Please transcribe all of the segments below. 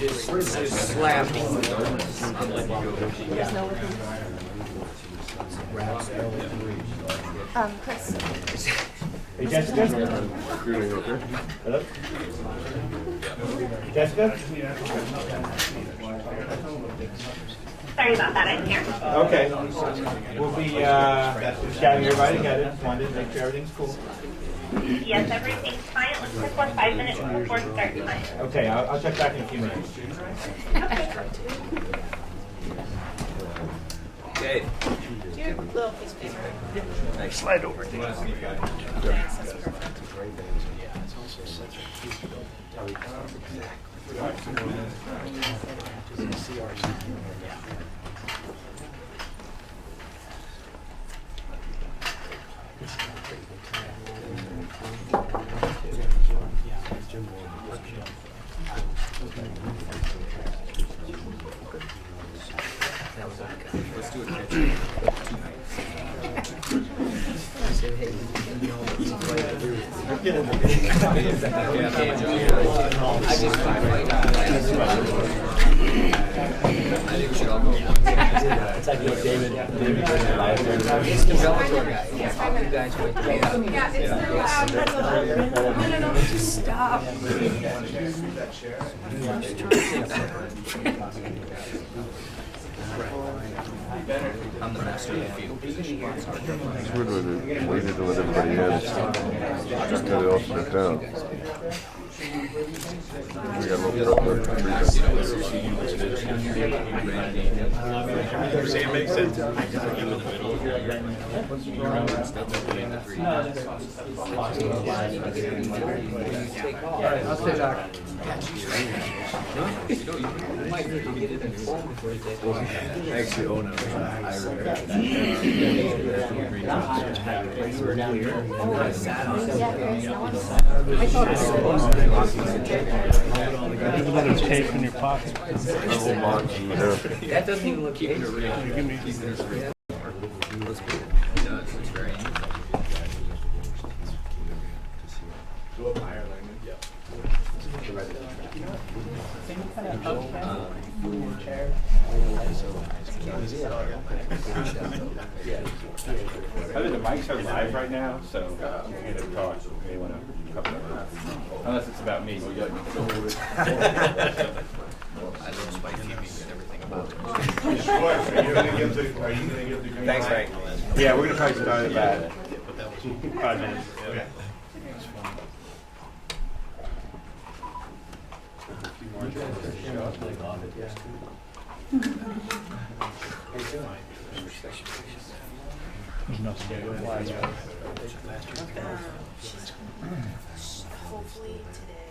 just slap me. Chris. Hey, Jessica? Hello? Jessica? Sorry about that, I'm here. Okay. We'll be scouting everybody together. Just wanted to make sure everything's cool. Yes, everything's fine. It looks like we're 5 minutes before start time. Okay, I'll check back in a few minutes. Okay. Your little piece of paper. Nice. Slide over. Let's do a catch. I said, hey, you know, it's quite a I just I think we should all go. It's like David. It's the Bellator guy. You guys wait to be out. Yeah, it's no, just stop. I'm the master of the field position. It's weird when they waited to let everybody in. Just got it all shut down. We got a little prep work for 3 days. Say it makes sense. I'll stay back. Actually, oh no. There's another tape in your pocket. That doesn't even look keeping it real. Give me. It does. It's very easy. I think the mics are live right now, so you can talk. They want to cover it. Unless it's about me. I love Spike TV and everything about it. Thanks, Frank. Yeah, we're going to probably start at about 5 minutes. Okay. Hopefully today.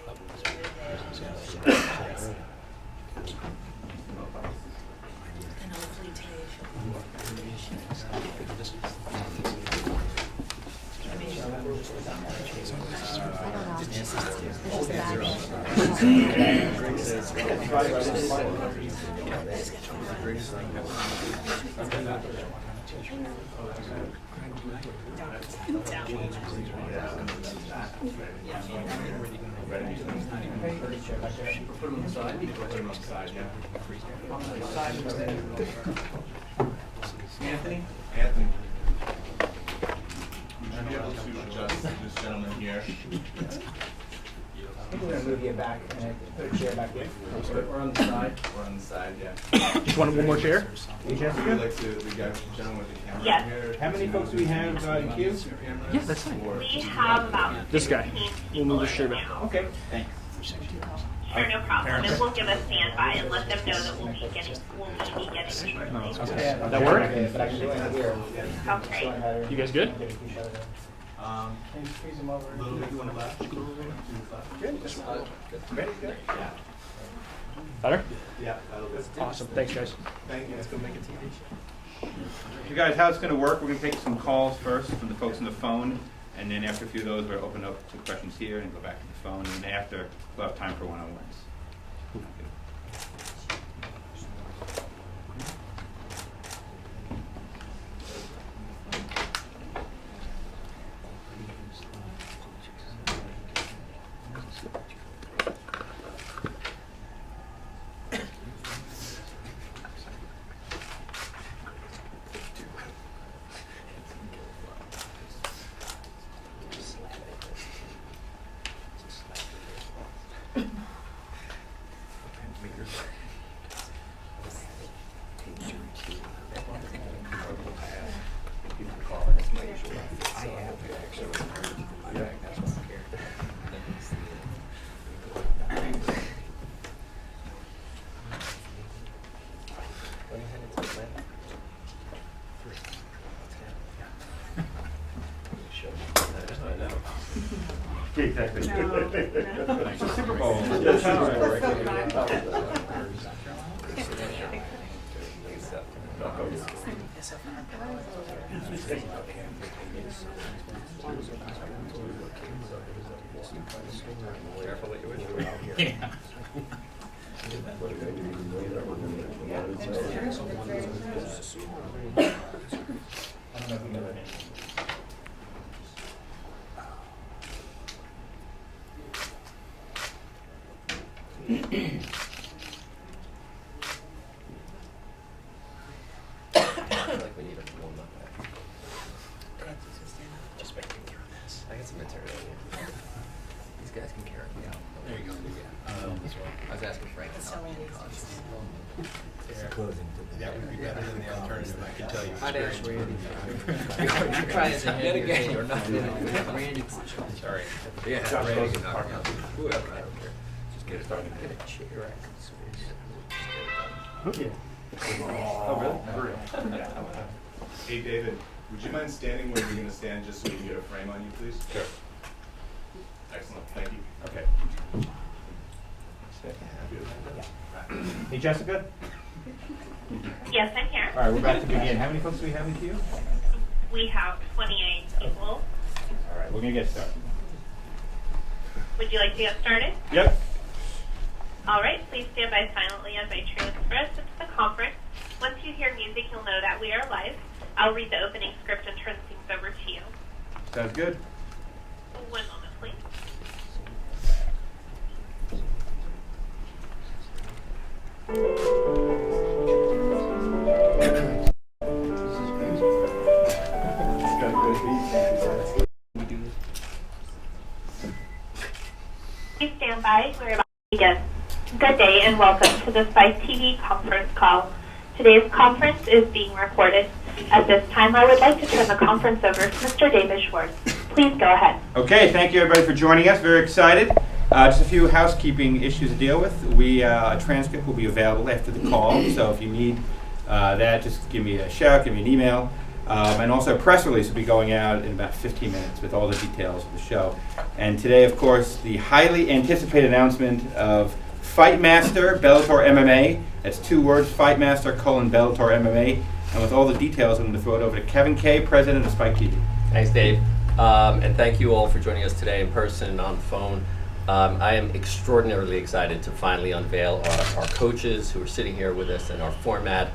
And hopefully today Anthony? Would you be able to adjust this gentleman here? I'm going to move you back and put a chair back in. We're on the side. We're on the side, yeah. Just want one more chair? Hey, Would you Jessica? like to, the guy, gentleman with the camera Yes. here? How many folks do we have in queue? Yeah, that's fine. We have about This guy. 15 We'll move the people shirt right back. now. Okay, thanks. Sure, no problem. And we'll give a standby and let them know that we'll be getting That work? But I can do it here. Okay. You guys good? Can you squeeze them over? A little bit to the left. Good. Ready? Good. Better? Yeah, that'll be. Awesome. Thanks, guys. Thank you. Let's go make a TV. You guys, how it's going to work, we're going to take some calls first from the folks on the phone, and then after a few of those, we'll open up to questions here and go back to the phone, and then after, we'll have time for one-on-ones. exactly. It's a Super Bowl. I got some material here. These guys can carry me out. There you go. I was asking Frank. That would be better than the alternative, I can tell you. I'd ask Randy. You're trying to get a game or nothing. Randy. Sorry. Yeah, Randy can knock me out. Whoever, I don't care. Just get it done. Get a chair. Oh, really? Hey, David, would you mind standing where you're going to stand just so we can get a frame on you, please? Sure. Excellent, thank you. Okay. Hey, Jessica? Yes, I'm here. All right, we're about to begin. How many folks do we have in queue? We have 28 people. All right, we're going to get started. Would you like to get started? Yep. All right, please stand by silently as I transfer us into the conference. Once you hear music, you'll know that we are live. I'll read the opening script and turn things over to you. Sounds good. 1 moment, please. Please stand by. We're about to begin. Good day and welcome to the Spike TV conference call. Today's conference is being recorded. At this time, I would like to turn the conference over to Mr. David Schwartz. Please go ahead. Okay, thank you everybody for joining us. Very excited. Just a few housekeeping issues to deal with. A transcript will be available after the call, so if you need that, just give me a shout, give me an email. And also a press release will be going out in about 15 minutes with all the details of the show. And today, of course, the highly anticipated announcement of Fight Master Bellator MMA. That's 2 words, Fight Master : Bellator MMA. And with all the details, I'm going to throw it over to Kevin Kay, president of Spike TV. Thanks, Dave. And thank you all for joining us today in person and on the phone. I am extraordinarily excited to finally unveil our coaches who are sitting here with us and our format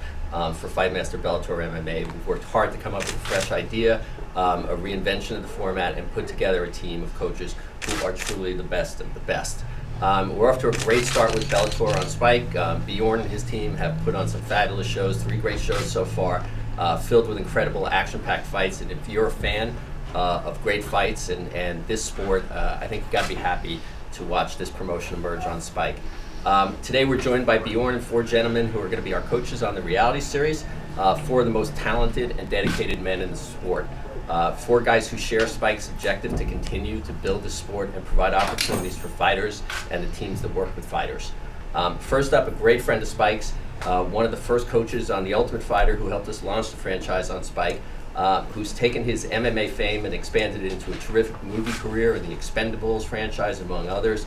for Fight Master Bellator MMA. We've worked hard to come up with a fresh idea, a reinvention of the format, and put together a team of coaches who are truly the best of the best. We're off to a great start with Bellator on Spike. Bjorn and his team have put on some fabulous shows, 3 great shows so far, filled with incredible action-packed fights. And if you're a fan of great fights and this sport, I think you've got to be happy to watch this promotion emerge on Spike. Today we're joined by Bjorn and 4 gentlemen who are going to be our coaches on the reality series, 4 of the most talented and dedicated men in the sport. 4 guys who share Spike's objective to continue to build the sport and provide opportunities for fighters and the teams that work with fighters. First up, a great friend of Spike's, one of the first coaches on The Ultimate Fighter who helped us launch the franchise on Spike, who's taken his MMA fame and expanded it into a terrific movie career in the Expendables franchise, among others.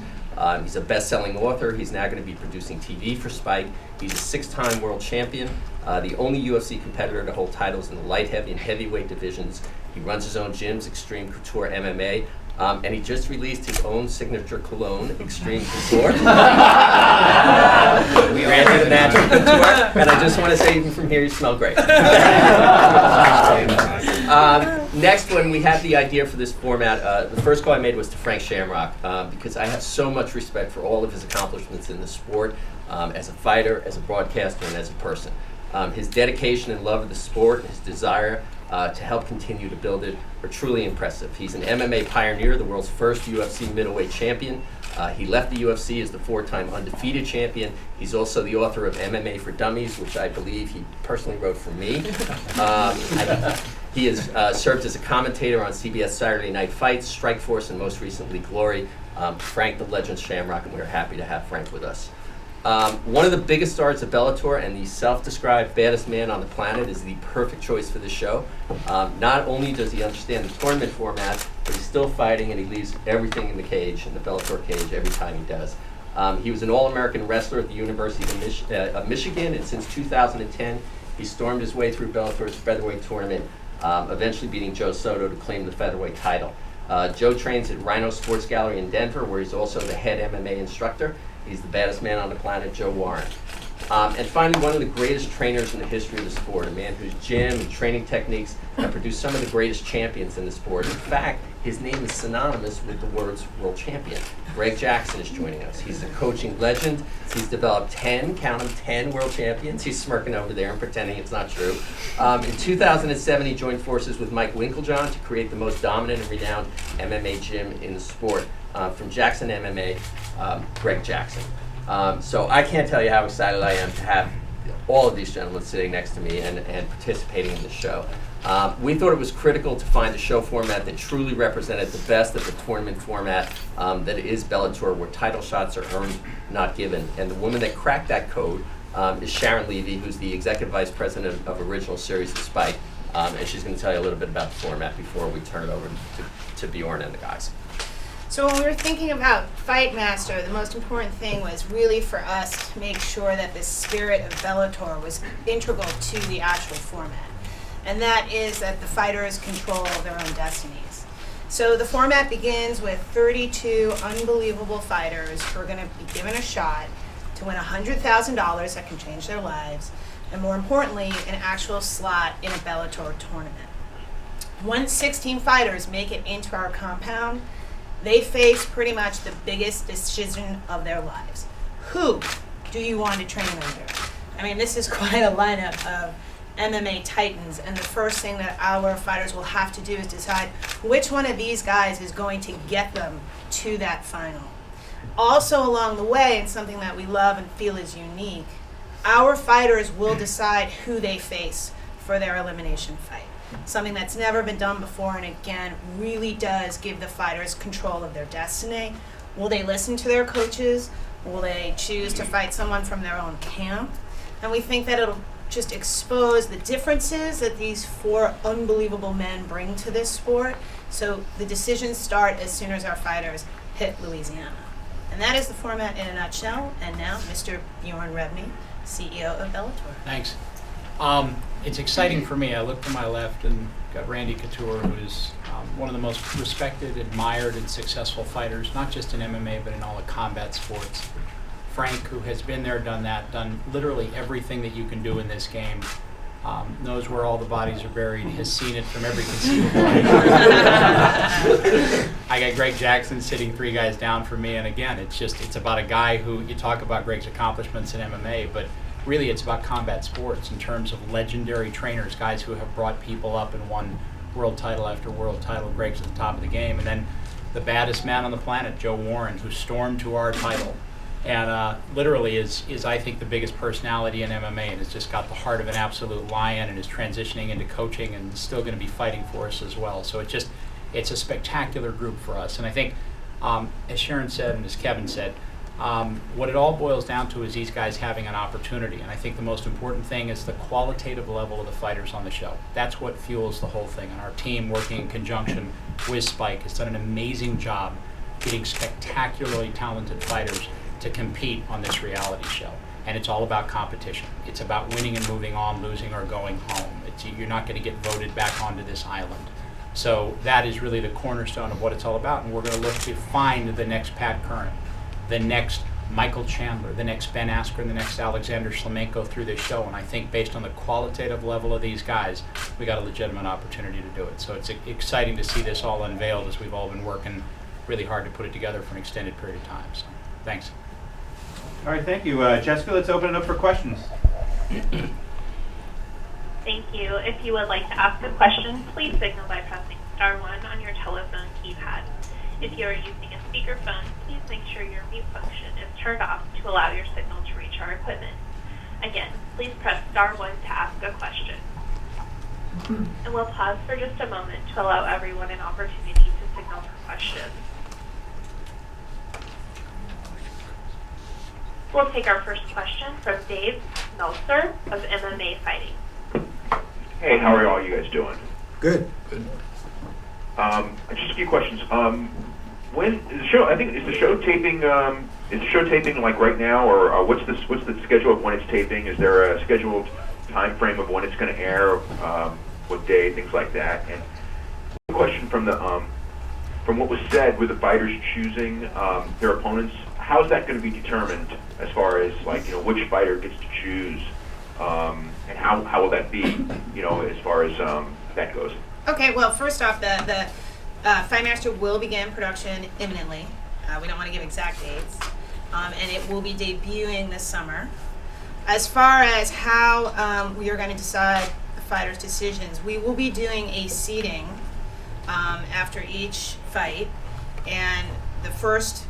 He's a best-selling author. He's now going to be producing TV for Spike. He's a 6-time world champion, the only UFC competitor to hold titles in the light heavy and heavyweight divisions. He runs his own gyms, Extreme Couture MMA, and he just released his own signature cologne, Extreme Couture. We ran through the magic couture, and I just want to say, even from here, you smell great. Next, when we had the idea for this format, the first call I made was to Frank Shamrock, because I have so much respect for all of his accomplishments in the sport, as a fighter, as a broadcaster, and as a person. His dedication and love of the sport, his desire to help continue to build it are truly impressive. He's an MMA pioneer, the world's first UFC middleweight champion. He left the UFC as the 4-time undefeated champion. He's also the author of MMA for Dummies, which I believe he personally wrote for me. He has served as a commentator on CBS Saturday Night Fights, Strikeforce, and most recently Glory. Frank the Legend Shamrock, and we're happy to have Frank with us. One of the biggest stars of Bellator and the self-described baddest man on the planet is the perfect choice for this show. Not only does he understand the tournament format, but he's still fighting, and he leaves everything in the cage, in the Bellator cage, every time he does. He was an All-American wrestler at the University of Michigan, and since 2010, he stormed his way through Bellator's featherweight tournament, eventually beating Joe Soto to claim the featherweight title. Joe trains at Rhino Sports Gallery in Denver, where he's also the head MMA instructor. He's the baddest man on the planet, Joe Warren. And finally, one of the greatest trainers in the history of the sport, a man whose gym and training techniques have produced some of the greatest champions in the sport. In fact, his name is synonymous with the words world champion. Greg Jackson is joining us. He's a coaching legend. He's developed 10, count them, 10 world champions. He's smirking over there and pretending it's not true. In 2007, he joined forces with Mike Winklejohn to create the most dominant and renowned MMA gym in the sport. From Jackson MMA, Greg Jackson. So I can't tell you how excited I am to have all of these gentlemen sitting next to me and participating in the show. We thought it was critical to find a show format that truly represented the best of the tournament format that is Bellator, where title shots are earned, not given. And the woman that cracked that code is Sharon Levy, who's the Executive Vice President of Original Series of Spike. And she's going to tell you a little bit about the format before we turn it over to Bjorn and the guys. So when we were thinking about Fight Master, the most important thing was really for us to make sure that the spirit of Bellator was integral to the actual format. And that is that the fighters control their own destinies. So the format begins with 32 unbelievable fighters who are going to be given a shot to win $100,000 that can change their lives, and more importantly, an actual slot in a Bellator tournament. Once 16 fighters make it into our compound, they face pretty much the biggest decision of their lives. Who do you want to train under? I mean, this is quite a lineup of MMA titans, and the first thing that our fighters will have to do is decide which one of these guys is going to get them to that final. Also along the way, and something that we love and feel is unique, our fighters will decide who they face for their elimination fight. Something that's never been done before, and again, really does give the fighters control of their destiny. Will they listen to their coaches? Will they choose to fight someone from their own camp? And we think that it'll just expose the differences that these four unbelievable men bring to this sport. So the decisions start as soon as our fighters hit Louisiana. And that is the format in a nutshell. And now, Mr. Bjorn Rebney, CEO of Bellator. Thanks. It's exciting for me. I look to my left and got Randy Couture, who is one of the most respected, admired, and successful fighters, not just in MMA, but in all the combat sports. Frank, who has been there, done that, done literally everything that you can do in this game, knows where all the bodies are buried, has seen it from every conceivable angle. I got Greg Jackson sitting 3 guys down from me, and again, it's about a guy who, you talk about Greg's accomplishments in MMA, but really it's about combat sports in terms of legendary trainers, guys who have brought people up and won world title after world title. Greg's at the top of the game. And then the baddest man on the planet, Joe Warren, who stormed to our title and literally is I think the biggest personality in MMA, and has just got the heart of an absolute lion, and is transitioning into coaching and is still going to be fighting for us as well. So it's a spectacular group for us. And I think, as Sharon said and as Kevin said, what it all boils down to is these guys having an opportunity. And I think the most important thing is the qualitative level of the fighters on the show. That's what fuels the whole thing. And our team, working in conjunction with Spike, has done an amazing job getting spectacularly talented fighters to compete on this reality show. And it's all about competition. It's about winning and moving on, losing or going home. You're not going to get voted back onto this island. So that is really the cornerstone of what it's all about. And we're going to look to find the next Pat Curran, the next Michael Chandler, the next Ben Askren, the next Alexander Shlemenko through this show. And I think based on the qualitative level of these guys, we got a legitimate opportunity to do it. So it's exciting to see this all unveiled, as we've all been working really hard to put it together for an extended period of time. So thanks. All right, thank you. Jessica, let's open it up for questions. Thank you. If you would like to ask a question, please signal by pressing *1 on your telephone keypad. If you are using a speakerphone, please make sure your mute function is turned off to allow your signal to reach our equipment. Again, please press *1 to ask a question. And we'll pause for just a moment to allow everyone an opportunity to signal for questions. We'll take our first question from Dave Meltzer of MMA Fighting. Hey, how are all you guys doing? Good. Just a few questions. When is the show? I think is the show taping. Is the show taping like right now, or what's the schedule of when it's taping? Is there a scheduled time frame of when it's going to air? What day? Things like that. And a question from the from what was said with the fighters choosing their opponents. How is that going to be determined as far as like which fighter gets to choose, and how will that be? As far as that goes. Okay, well, first off, the Fight Master will begin production imminently. We don't want to give exact dates. And it will be debuting this summer. As far as how we are going to decide the fighters' decisions, we will be doing a seeding after each fight. And the first,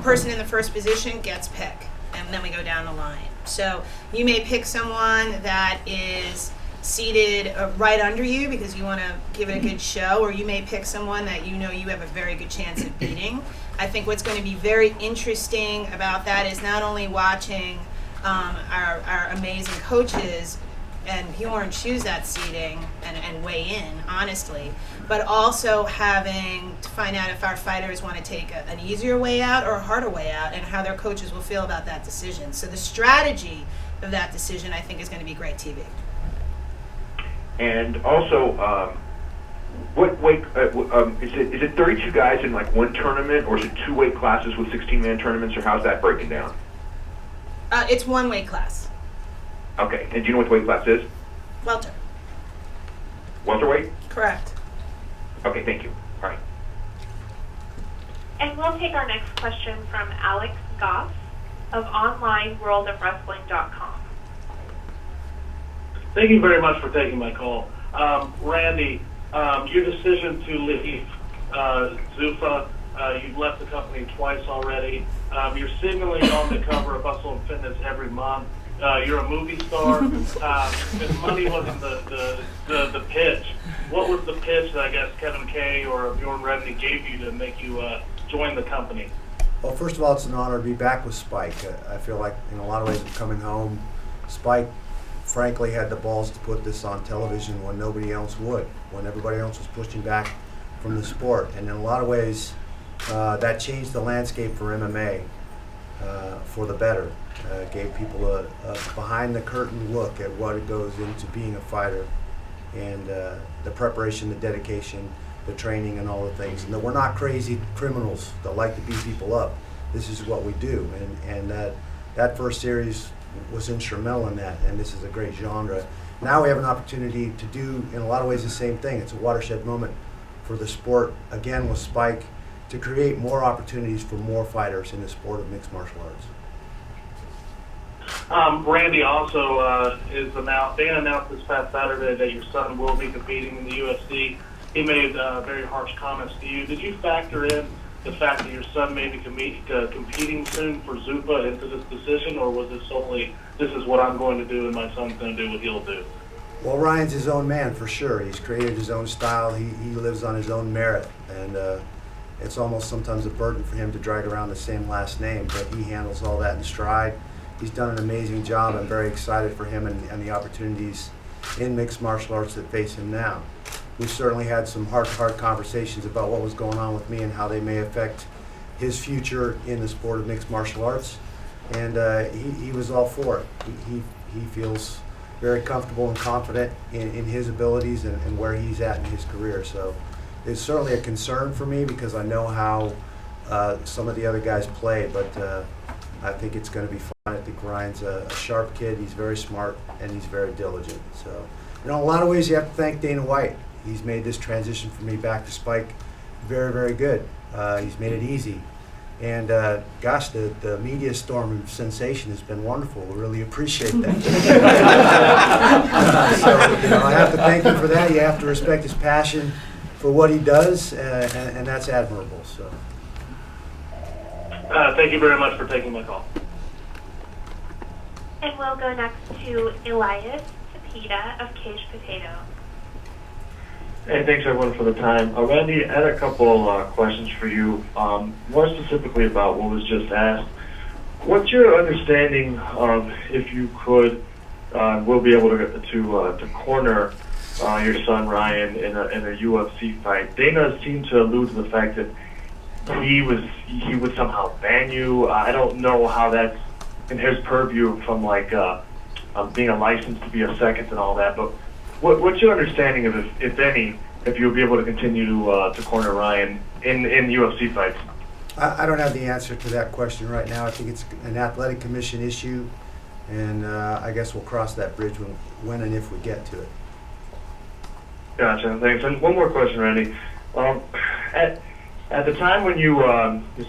person in the first position gets picked. And then we go down the line. So you may pick someone that is seated right under you because you want to give it a good show, or you may pick someone that you have a very good chance of beating. I think what's going to be very interesting about that is not only watching our amazing coaches and Bjorn choose that seating and weigh in, honestly, but also having to find out if our fighters want to take an easier way out or a harder way out, and how their coaches will feel about that decision. So the strategy of that decision, I think, is going to be great TV. And also, what weight is it 32 guys in like one tournament, or is it 2 weight classes with 16-man tournaments, or how's that breaking down? It's 1 weight class. Okay, and do you know what the weight class is? Welter. Welterweight? Correct. Okay, thank you. All right. And we'll take our next question from Alex Goff of OnlineWorldOfWrestling.com. Thank you very much for taking my call. Randy, your decision to leave Zuffa, you've left the company twice already. You're seemingly on the cover of Bustle and Fitness every month. You're a movie star. If money wasn't the pitch, what was the pitch that I guess Kevin Kay or Bjorn Redney gave you to make you join the company? Well, first of all, it's an honor to be back with Spike. I feel like in a lot of ways I'm coming home. Spike frankly had the balls to put this on television when nobody else would, when everybody else was pushing back from the sport. And in a lot of ways, that changed the landscape for MMA for the better. Gave people a behind-the-curtain look at what it goes into being a fighter, and the preparation, the dedication, the training, and all the things. And that we're not crazy criminals that like to beat people up. This is what we do. And that first series was instrumental in that, and this is a great genre. Now we have an opportunity to do, in a lot of ways, the same thing. It's a watershed moment for the sport, again with Spike, to create more opportunities for more fighters in the sport of mixed martial arts. Randy, also Dan announced this past Saturday that your son will be competing in the UFC. He made very harsh comments to you. Did you factor in the fact that your son may be competing soon for Zuffa into this decision, or was it solely, this is what I'm going to do and my son's going to do what he'll do? Well, Ryan's his own man for sure. He's created his own style. He lives on his own merit, and it's almost sometimes a burden for him to drag around the same last name, but he handles all that in stride. He's done an amazing job. I'm very excited for him and the opportunities in mixed martial arts that face him now. We've certainly had some heart-to-heart conversations about what was going on with me and how they may affect his future in the sport of mixed martial arts, and he was all for it. He feels very comfortable and confident in his abilities and where he's at in his career. So it's certainly a concern for me because I know how some of the other guys play, but I think it's going to be fun. I think Ryan's a sharp kid. He's very smart and he's very diligent. So, in a lot of ways, you have to thank Dana White. He's made this transition for me back to Spike very, very good. He's made it easy. And gosh, the media storm and sensation has been wonderful. We really appreciate that. So I have to thank him for that. You have to respect his passion for what he does, and that's admirable. So. Thank you very much for taking my call. And we'll go next to Elias Tapita of Cage Potato. Hey, thanks everyone for the time. Randy, I had a couple questions for you, more specifically about what was just asked. What's your understanding of if you could, will be able to corner your son Ryan in a UFC fight. Dana seemed to allude to the fact that he would somehow ban you. I don't know how that's in his purview from like being a license to be a second and all that. But what's your understanding of if any, if you'll be able to continue to corner Ryan in UFC fights? I don't have the answer to that question right now. I think it's an athletic commission issue, and I guess we'll cross that bridge when and if we get to it. Gotcha, thanks. And one more question, Randy. At the time when you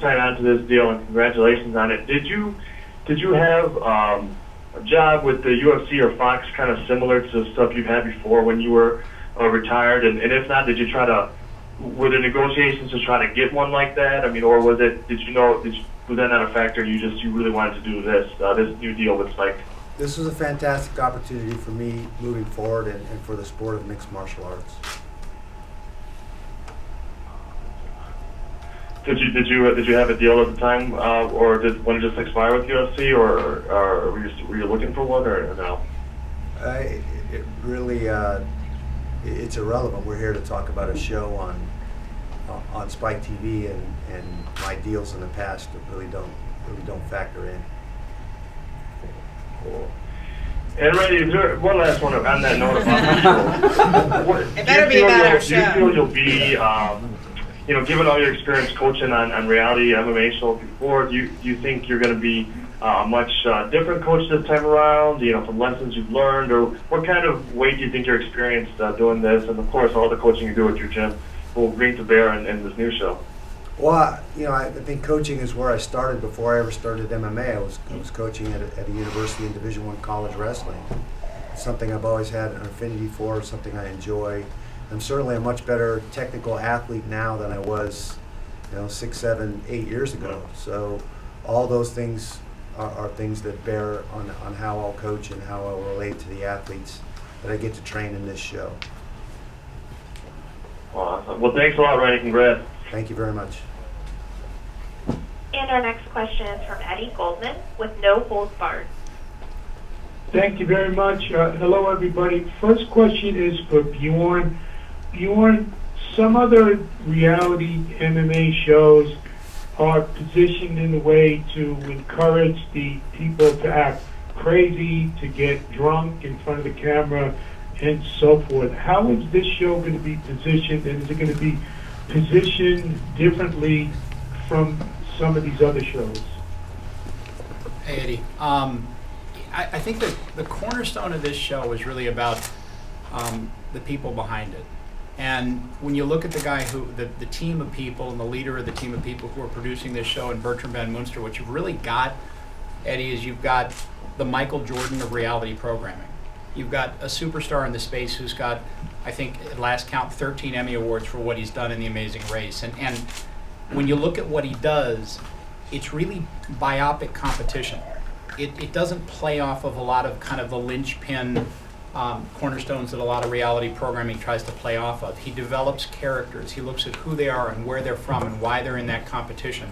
signed on to this deal, and congratulations on it, did you have a job with the UFC or Fox kind of similar to stuff you've had before when you were retired? And if not, did you try to? Were there negotiations to try to get one like that? I mean, or was it? Was that not a factor? And you really wanted to do this new deal with Spike? This was a fantastic opportunity for me moving forward and for the sport of mixed martial arts. Did you have a deal at the time, or when it just expire with UFC, or were you looking for one, or no? It really it's irrelevant. We're here to talk about a show on Spike TV, and my deals in the past really don't factor in. Cool. And Randy, is there one last one on that note about the show? It better be about our show. Do you feel you'll be, given all your experience coaching on reality MMA shows before, do you think you're going to be a much different coach this time around, from lessons you've learned, or what kind of weight do you think your experience doing this, and of course all the coaching you do at your gym, will bring to bear in this new show? Well, I think coaching is where I started before I ever started MMA. I was coaching at a university in Division I college wrestling. It's something I've always had an affinity for, something I enjoy. I'm certainly a much better technical athlete now than I was, 6, 7, 8 years ago. So all those things are things that bear on how I'll coach and how I'll relate to the athletes that I get to train in this show. Awesome. Well, thanks a lot, Randy. Congrats. Thank you very much. And our next question is from Eddie Goldman with No Holds Barred. Thank you very much. Hello, everybody. First question is for Bjorn. Bjorn, some other reality MMA shows are positioned in a way to encourage the people to act crazy, to get drunk in front of the camera, and so forth. How is this show going to be positioned, and is it going to be positioned differently from some of these other shows? Hey, Eddie. I think that the cornerstone of this show is really about the people behind it. And when you look at the guy the team of people and the leader of the team of people who are producing this show, and Bertram Van Munster, what you've really got, Eddie, is you've got the Michael Jordan of reality programming. You've got a superstar in the space who's got, I think, at last count, 13 Emmy Awards for what he's done in The Amazing Race. And when you look at what he does, it's really biopic competition. It doesn't play off of a lot of kind of the linchpin cornerstones that a lot of reality programming tries to play off of. He develops characters. He looks at who they are and where they're from and why they're in that competition.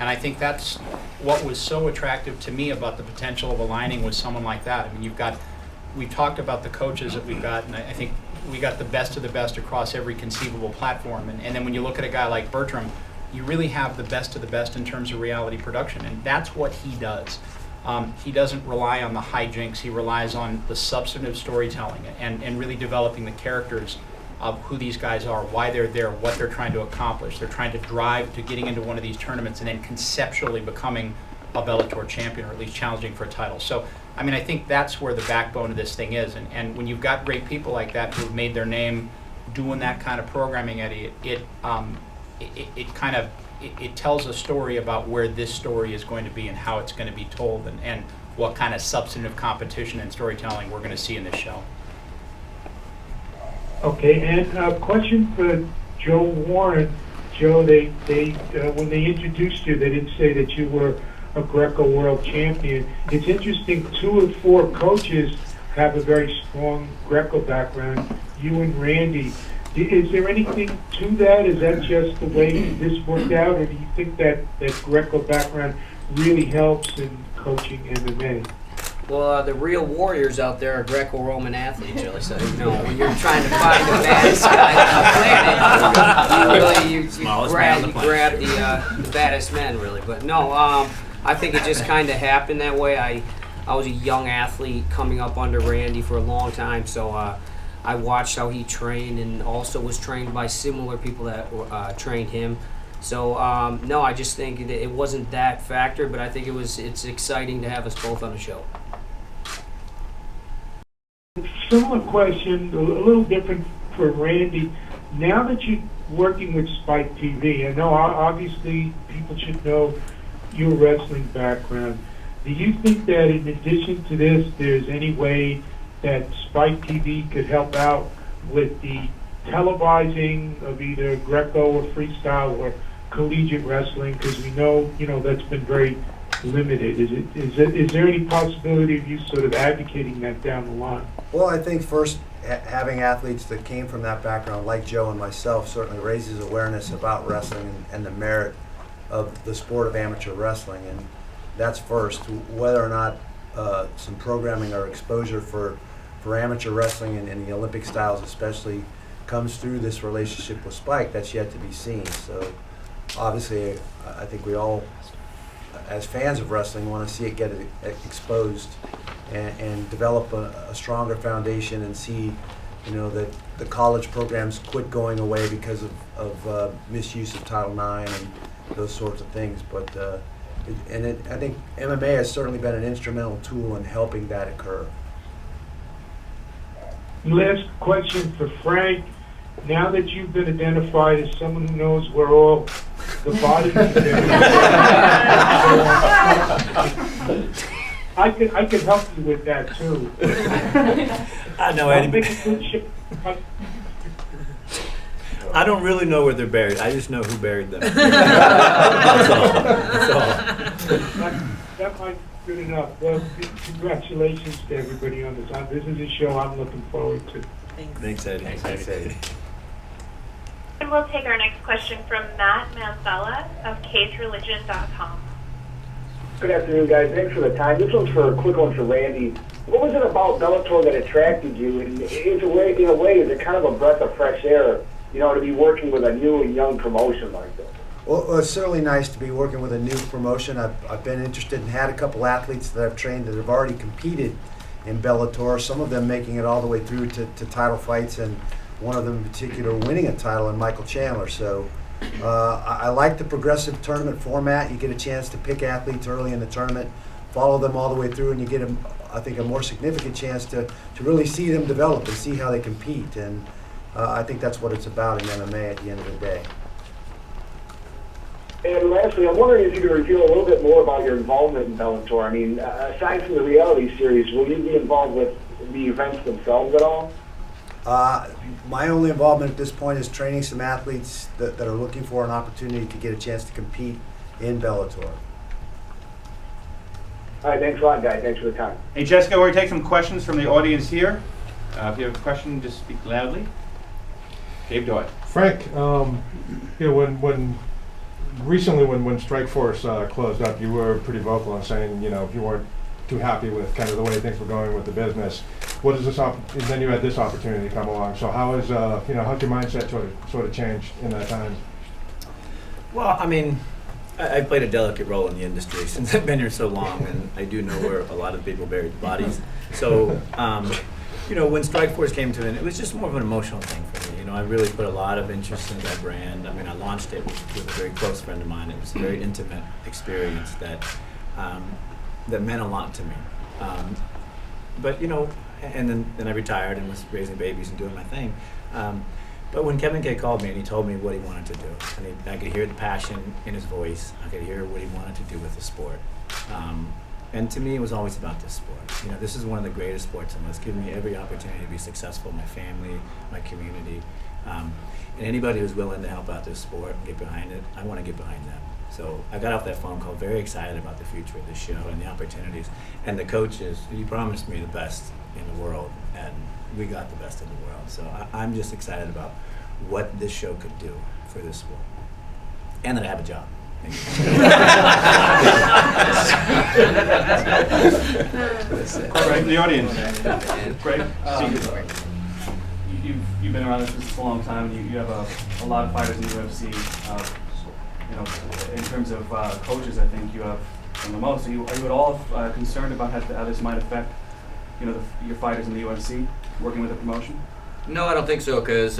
And I think that's what was so attractive to me about the potential of aligning with someone like that. I mean, we've talked about the coaches that we've got, and I think we got the best of the best across every conceivable platform. And then when you look at a guy like Bertram, you really have the best of the best in terms of reality production, and that's what he does. He doesn't rely on the hijinks. He relies on the substantive storytelling and really developing the characters of who these guys are, why they're there, what they're trying to accomplish. They're trying to drive to getting into one of these tournaments and then conceptually becoming a Bellator champion, or at least challenging for a title. So, I mean, I think that's where the backbone of this thing is. And when you've got great people like that who've made their name doing that kind of programming, Eddie, it tells a story about where this story is going to be and how it's going to be told, and what kind of substantive competition and storytelling we're going to see in this show. Okay, and a question for Joe Warren. Joe, they when they introduced you, they didn't say that you were a Greco world champion. It's interesting, 2 of 4 coaches have a very strong Greco background, you and Randy. Is there anything to that? Is that just the way this worked out, or do you think that Greco background really helps in coaching MMA? Well, the real warriors out there are Greco-Roman athletes, really. So, you know, when you're trying to find the baddest guy on the planet, you grab the baddest men, really. But no, I think it just kind of happened that way. I was a young athlete coming up under Randy for a long time, so I watched how he trained and also was trained by similar people that trained him. So no, I just think that it wasn't that factor, but I think it's exciting to have us both on the show. Similar question, a little different for Randy. Now that you're working with Spike TV, I know obviously people should know your wrestling background. Do you think that in addition to this, there's any way that Spike TV could help out with the televising of either Greco or freestyle or collegiate wrestling? Because we know, that's been very limited. Is there any possibility of you sort of advocating that down the line? Well, I think first having athletes that came from that background, like Joe and myself, certainly raises awareness about wrestling and the merit of the sport of amateur wrestling, and that's first. Whether or not some programming or exposure for amateur wrestling and the Olympic styles especially comes through this relationship with Spike, that's yet to be seen. So obviously I think we all, as fans of wrestling, want to see it get exposed and develop a stronger foundation and see, that the college programs quit going away because of misuse of Title IX and those sorts of things. But I think MMA has certainly been an instrumental tool in helping that occur. Last question for Frank. Now that you've been identified as someone who knows where all the bodies are, I could help you with that too. I know, Eddie. I don't really know where they're buried. I just know who buried them. That's all. That might be good enough. Well, congratulations to everybody on this. This is a show I'm looking forward to. Thanks, Eddie. Thanks, Eddie. And we'll take our next question from Matt Mansella of CageReligion.com. Good afternoon, guys. Thanks for the time. This one's a quick one for Randy. What was it about Bellator that attracted you? And in a way, is it kind of a breath of fresh air, to be working with a new and young promotion like this? Well, it's certainly nice to be working with a new promotion. I've been interested and had a couple athletes that I've trained that have already competed in Bellator, some of them making it all the way through to title fights, and one of them in particular winning a title in Michael Chandler. So I like the progressive tournament format. You get a chance to pick athletes early in the tournament, follow them all the way through, and you get, I think, a more significant chance to really see them develop and see how they compete. And I think that's what it's about in MMA at the end of the day. And lastly, I'm wondering if you could reveal a little bit more about your involvement in Bellator. I mean, aside from the reality series, will you be involved with the events themselves at all? My only involvement at this point is training some athletes that are looking for an opportunity to get a chance to compete in Bellator. All right, thanks a lot, guys. Thanks for the time. Hey, Jessica, we're going to take some questions from the audience here. If you have a question, just speak loudly. Gabe Doyle. Frank, when recently when Strikeforce closed up, you were pretty vocal in saying, if you weren't too happy with kind of the way things were going with the business. What is this? And then you had this opportunity come along. So how is how's your mindset sort of changed in that time? Well, I mean, I played a delicate role in the industry since I've been here so long, and I do know where a lot of people buried the bodies. So, when Strikeforce came to an end, it was just more of an emotional thing for me. I really put a lot of interest in that brand. I mean, I launched it with a very close friend of mine. It was a very intimate experience that meant a lot to me. But and then I retired and was raising babies and doing my thing. But when Kevin K called me and he told me what he wanted to do, I could hear the passion in his voice. I could hear what he wanted to do with the sport. And to me, it was always about this sport. This is one of the greatest sports, and it's given me every opportunity to be successful, my family, my community. And anybody who's willing to help out this sport and get behind it, I want to get behind them. So I got off that phone call very excited about the future of this show and the opportunities. And the coaches, you promised me the best in the world, and we got the best in the world. So I'm just excited about what this show could do for this sport. And that I have a job. Right in the audience. Greg, you've been around this for a long time, and you have a lot of fighters in the UFC. You know, in terms of coaches, I think you have the most. Are you at all concerned about how this might affect, you know, your fighters in the UFC working with the promotion? No, I don't think so, because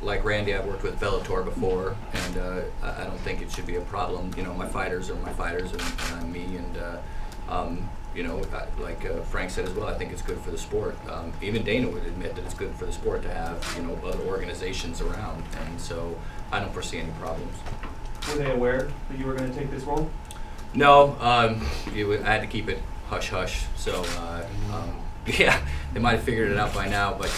like Randy, I've worked with Bellator before, and I don't think it should be a problem. You know, my fighters are my fighters, and I'm me, and you know, like Frank said as well, I think it's good for the sport. Even Dana would admit that it's good for the sport to have, you know, other organizations around, and so I don't foresee any problems. Were they aware that you were going to take this role? No, I had to keep it hush hush, so yeah, they might have figured it out by now, but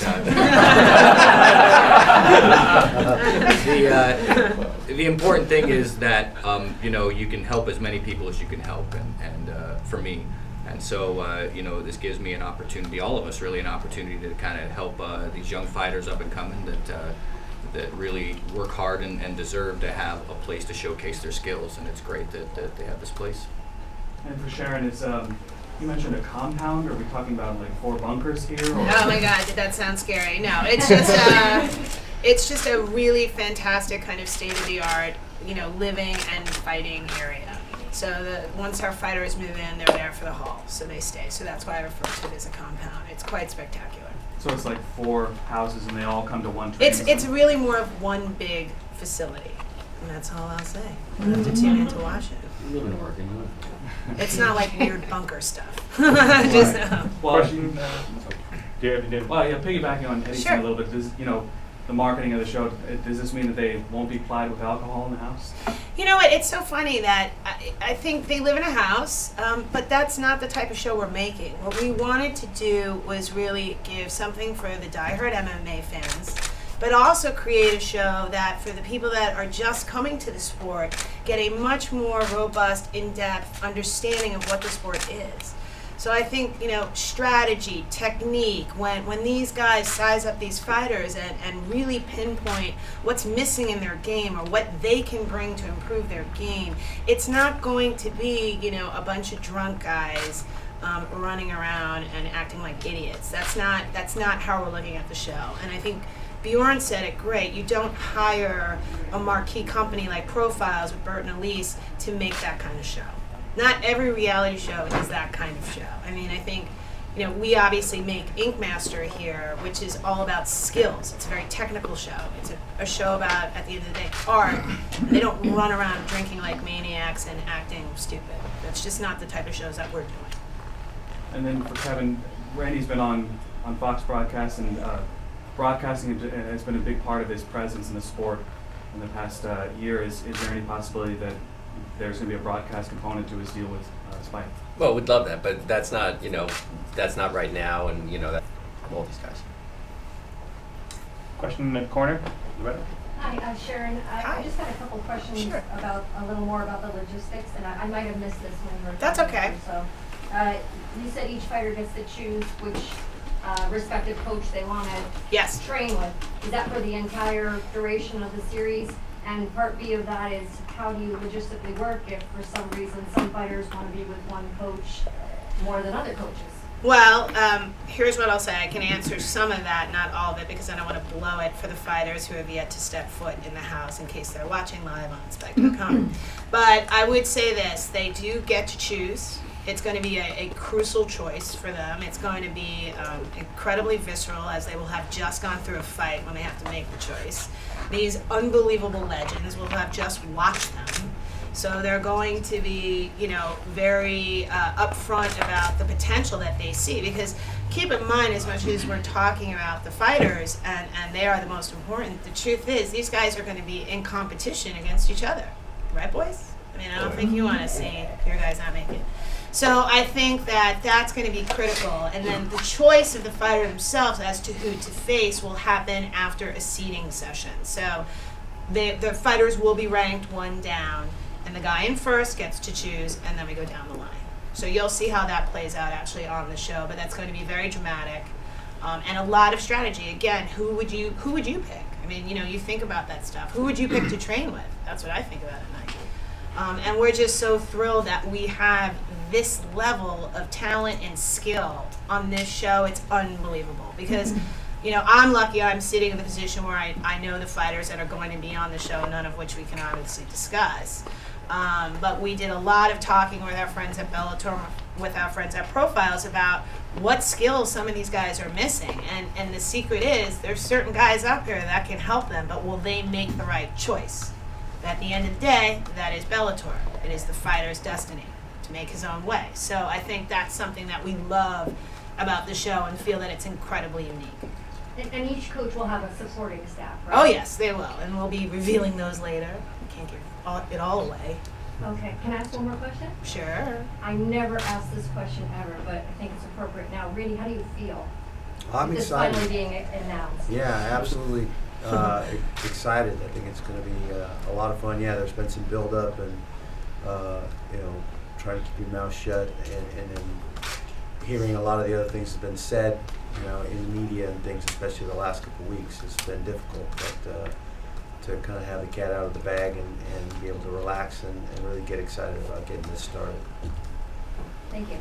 the important thing is that you know, you can help as many people as you can help, and for me, and so you know, this gives me an opportunity, all of us really, an opportunity to kind of help these young fighters up and coming that really work hard and deserve to have a place to showcase their skills, and it's great that they have this place. And for Sharon, it's you mentioned a compound. Are we talking about like 4 bunkers here? Or? Oh my God, did that sound scary? No, it's just a really fantastic kind of state-of-the-art, you know, living and fighting area. So once our fighters move in, they're there for the haul, so they stay. So that's why I refer to it as a compound. It's quite spectacular. So it's like 4 houses, and they all come to one training It's really more of one big facility, and that's all I'll say. You'll have to tune in to watch it. It's not like weird bunker stuff. Just, well, yeah, piggybacking on Eddie's a little bit, does, you know, the marketing of the show, does this mean that they won't be plied with alcohol in the house? You know what, it's so funny that I think they live in a house, but that's not the type of show we're making. What we wanted to do was really give something for the diehard MMA fans, but also create a show that for the people that are just coming to the sport get a much more robust, in-depth understanding of what the sport is. So I think, you know, strategy, technique, when these guys size up these fighters and really pinpoint what's missing in their game or what they can bring to improve their game, it's not going to be, you know, a bunch of drunk guys running around and acting like idiots. That's not how we're looking at the show. And I think Bjorn said it great. You don't hire a marquee company like Profiles with Bert and Elise to make that kind of show. Not every reality show is that kind of show. I mean, I think, you know, we obviously make Ink Master here, which is all about skills. It's a very technical show. It's a show about, at the end of the day, art. And they don't run around drinking like maniacs and acting stupid. That's just not the type of shows that we're doing. And then for Kevin, Randy's been on Fox Broadcast, and broadcasting has been a big part of his presence in the sport in the past year. Is there any possibility that there's going to be a broadcast component to his deal with Spike? Well, we'd love that, but that's not, you know, that's not right now, and you know, that all these guys. Question in the corner. Hi, I'm Sharon. I just had a couple questions about a little more about the logistics, and I might have missed this when we were That's talking okay. So, you said each fighter gets to choose which respective coach they want to train with. Is that for the entire duration of the series? And part B of that is, how do you logistically work if for some reason some fighters want to be with one coach more than other coaches? Well, here's what I'll say. I can answer some of that, not all of it, because I don't want to blow it for the fighters who have yet to step foot in the house in case they're watching live on Spike.com. But I would say this, they do get to choose. It's going to be a crucial choice for them. It's going to be incredibly visceral, as they will have just gone through a fight when they have to make the choice. These unbelievable legends will have just watched them. So they're going to be, you know, very upfront about the potential that they see. Because keep in mind, as much as we're talking about the fighters, and they are the most important, the truth is these guys are going to be in competition against each other. Right, boys? I mean, I don't think you want to see your guys not make it. So I think that that's going to be critical. And then the choice of the fighter themselves as to who to face will happen after a seeding session. So the fighters will be ranked one down, and the guy in first gets to choose, and then we go down the line. So you'll see how that plays out actually on the show, but that's going to be very dramatic and a lot of strategy. Again, who would you pick? I mean, you know, you think about that stuff. Who would you pick to train with? That's what I think about at night. And we're just so thrilled that we have this level of talent and skill on this show. It's unbelievable because, you know, I'm lucky I'm sitting in the position where I know the fighters that are going to be on the show, none of which we can obviously discuss. But we did a lot of talking with our friends at Bellator, with our friends at Profiles about what skills some of these guys are missing. And the secret is there's certain guys out there that can help them, but will they make the right choice? At the end of the day, that is Bellator. It is the fighter's destiny to make his own way. So I think that's something that we love about the show and feel that it's incredibly unique. And each coach will have a supporting staff, right? Oh yes, they will, and we'll be revealing those later. We can't give it all away. Okay, can I ask one more question? Sure. I never asked this question ever, but I think it's appropriate now. Randy, how do you feel? I'm with excited. This finally being announced. Yeah, absolutely excited. I think it's going to be a lot of fun. Yeah, there's been some build-up and, you know, trying to keep your mouth shut and then hearing a lot of the other things that's been said, you know, in the media and things, especially the last couple of weeks, has been difficult. But to kind of have the cat out of the bag and be able to relax and really get excited about getting this started. Thank you.